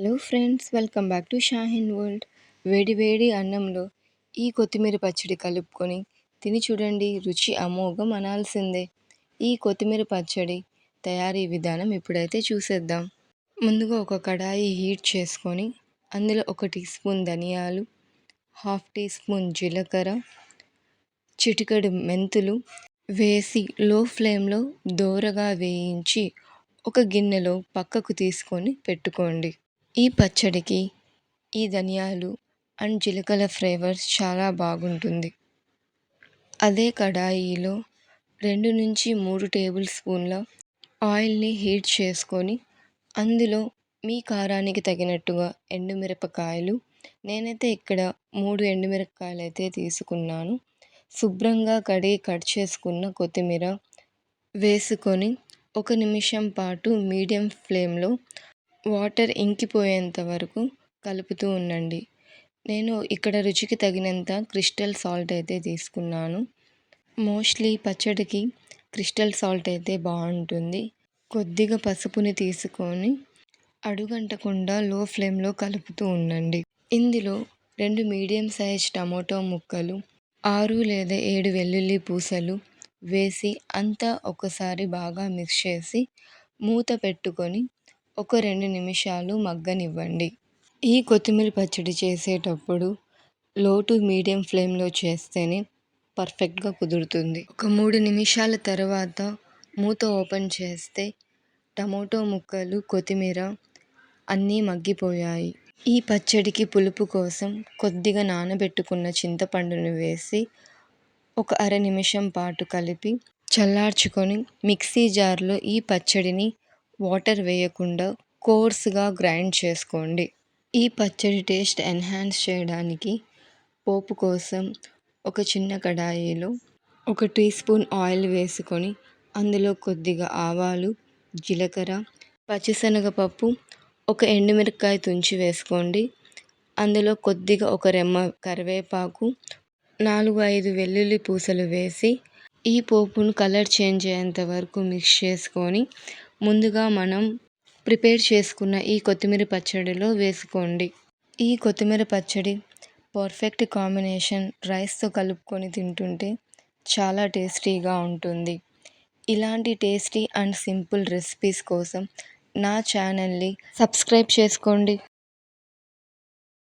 Hello friends, welcome back to Shaheen world. వేడి వేడి అన్నంలో ఈ కొత్తిమీర పచ్చడి కలుపుకొని తిని చూడండి, రుచి అమోఘం అనాల్సిందే. ఈ కొత్తిమీర పచ్చడి తయారీ విధానం ఇప్పుడైతే చూసేద్దాం. ముందుగా ఒక కడాయి హీట్ చేసుకొని అందులో 1 టీ స్పూన్ ధనియాలు, 1/2 టీ స్పూన్ జీలకర్ర, చిటికెడు మెంతులు వేసి లో ఫ్లేమ్లో దోరగా వేయించి ఒక గిన్నెలో పక్కకు తీసుకొని పెట్టుకోండి. ఈ పచ్చడికి ఈ ధనియాలు అండ్ జీలకర్ర ఫ్లేవర్స్ చాలా బాగుంటుంది. అదే కడాయిలో 2 నుంచి 3 టేబుల్ స్పూన్ల ఆయిల్ని హీట్ చేసుకొని అందులో మీ కారానికి తగినట్టుగా ఎండుమిరపకాయలు, నేనైతే ఇక్కడ 3 ఎండుమిరపకాయలు అయితే తీసుకున్నాను, శుభ్రంగా కడిగి కట్ చేసుకున్న కొత్తిమీర వేసుకొని 1 నిమిషం పాటు మీడియం ఫ్లేమ్లో వాటర్ ఇంకిపోయేంత వరకు కలుపుతూ ఉండండి. నేను ఇక్కడ రుచికి తగినంత క్రిస్టల్ సాల్ట్ అయితే తీసుకున్నాను. మోస్ట్లీ పచ్చడికి క్రిస్టల్ సాల్ట్ అయితే బాగుంటుంది. కొద్దిగా పసుపుని తీసుకొని అడుగంటకుండా లో ఫ్లేమ్లో కలుపుతూ ఉండండి. ఇందులో 2 మీడియం సైజ్ టమాటో ముక్కలు, 6 లేదా 7 వెల్లుల్లి పూసలు వేసి అంతా ఒకసారి బాగా మిక్స్ చేసి మూత పెట్టుకొని ఒక 2 నిమిషాలు మగ్గనివ్వండి. ఈ కొత్తిమీర పచ్చడి చేసేటప్పుడు లో టు మీడియం ఫ్లేమ్లో చేస్తేనే పర్ఫెక్ట్గా కుదురుతుంది. ఒక 3 నిమిషాల తర్వాత మూత ఓపెన్ చేస్తే టమాటో ముక్కలు, కొత్తిమీర అన్నీ మగ్గిపోయాయి. ఈ పచ్చడికి పులుపు కోసం కొద్దిగా నానబెట్టుకున్న చింతపండును వేసి ఒక అర నిమిషం పాటు కలిపి చల్లార్చుకొని మిక్సీ జార్లో ఈ పచ్చడిని వాటర్ వేయకుండా కోర్స్గా గ్రైండ్ చేసుకోండి. ఈ పచ్చడి టేస్ట్ ఎన్హాన్స్ చేయడానికి పోపు కోసం ఒక చిన్న కడాయిలో 1 టీ స్పూన్ ఆయిల్ వేసుకొని అందులో కొద్దిగా ఆవాలు, జీలకర్ర, పచ్చిశనగపప్పు, ఒక ఎండుమిరపకాయ తుంచి వేసుకోండి. అందులో కొద్దిగా ఒక రెమ్మ కరివేపాకు, 4-5 వెల్లుల్లి పూసలు వేసి ఈ పోపును కలర్ చేంజ్ అయ్యేంత వరకు మిక్స్ చేసుకొని ముందుగా మనం ప్రిపేర్ చేసుకున్న ఈ కొత్తిమీర పచ్చడిలో వేసుకోండి. ఈ కొత్తిమీర పచ్చడి పర్ఫెక్ట్ కాంబినేషన్ రైస్తో కలుపుకొని తింటుంటే చాలా టేస్టీగా ఉంటుంది. ఇలాంటి టేస్టీ అండ్ సింపుల్ రెసిపీస్ కోసం నా ఛానల్ని సబ్స్క్రైబ్ చేసుకోండి.